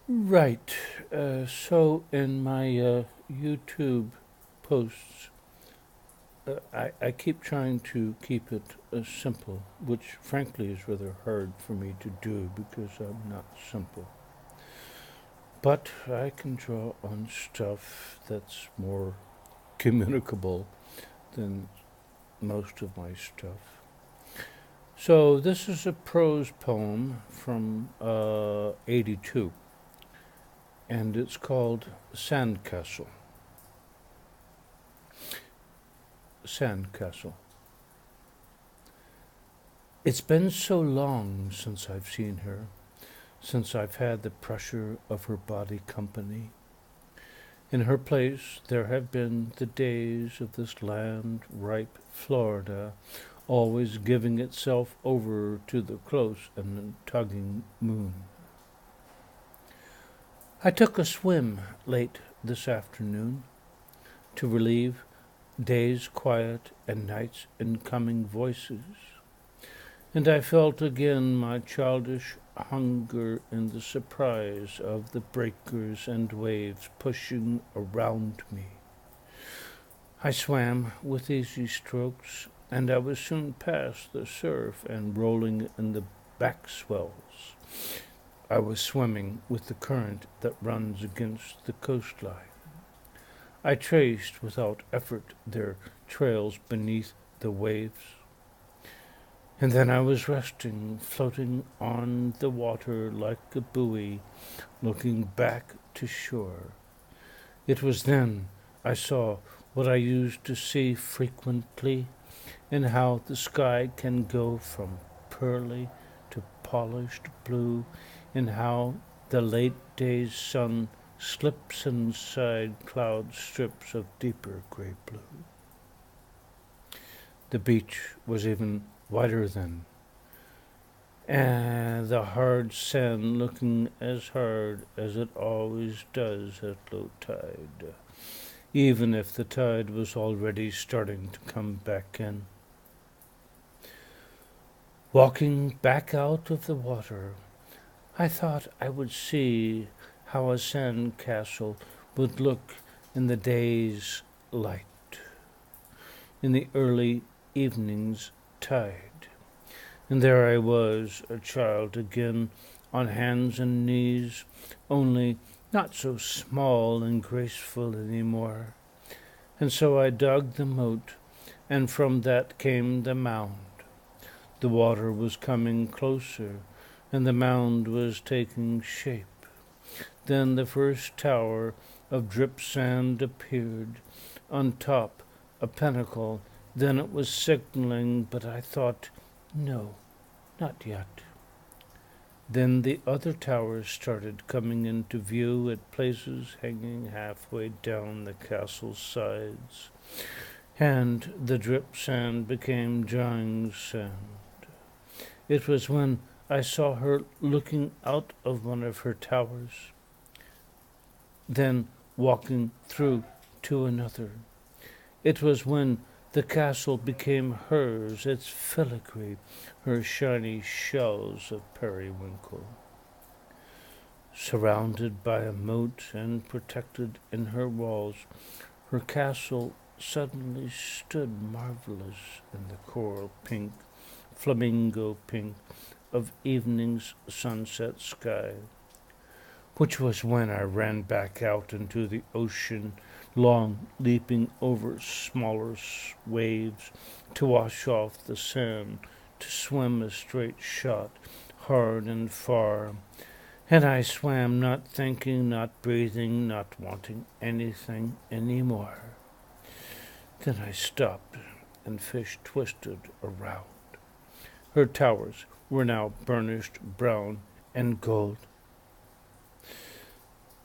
Right. So in my YouTube posts, I keep trying to keep it simple, which frankly is rather hard for me to do because I'm not simple. But I can draw on stuff that's more communicable than most of my stuff. So this is a prose poem from 82, and it's called Sandcastle. Sandcastle. It's been so long since I've seen her, since I've had the pressure of her body company. In her place, there have been the days of this land ripe Florida, always giving itself over to the close and tugging moon. I took a swim late this afternoon to relieve days quiet and nights incoming voices, and I felt again my childish hunger in the surprise of the breakers and waves pushing around me. I swam with easy strokes, and I was soon past the surf and rolling in the back swells. I was swimming with the current that runs against the coastline. I traced without effort their trails beneath the waves. And then I was resting, floating on the water like a buoy, looking back to shore. It was then I saw what I used to see frequently, and how the sky can go from pearly to polished blue, and how the late day's sun slips inside cloud strips of deeper gray blue. The beach was even wider then, and the hard sand looking as hard as it always does at low tide, even if the tide was already starting to come back in. Walking back out of the water, I thought I would see how a sand castle would look in the day's light, in the early evening's tide. And there I was, a child again, on hands and knees, only not so small and graceful any more. And so I dug the moat, and from that came the mound. The water was coming closer, and the mound was taking shape. Then the first tower of drip sand appeared, on top a pinnacle. Then it was signaling, but I thought, no, not yet. Then the other towers started coming into view at places hanging halfway down the castle's sides, and the drip sand became drying sand. It was when I saw her looking out of one of her towers, then walking through to another. It was when the castle became hers, its filigree, her shiny shells of periwinkle. Surrounded by a moat and protected in her walls, her castle suddenly stood marvelous in the coral pink, flamingo pink of evening's sunset sky, which was when I ran back out into the ocean, long leaping over smaller waves to wash off the sand, to swim a straight shot, hard and far. And I swam, not thinking, not breathing, not wanting anything any more. Then I stopped, and fish twisted around. Her towers were now burnished brown and gold.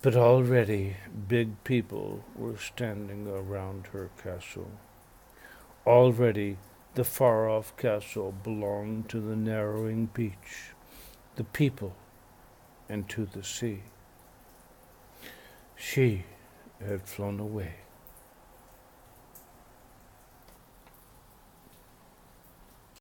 But already big people were standing around her castle. Already the far-off castle belonged to the narrowing beach, the people, and to the sea. She had flown away.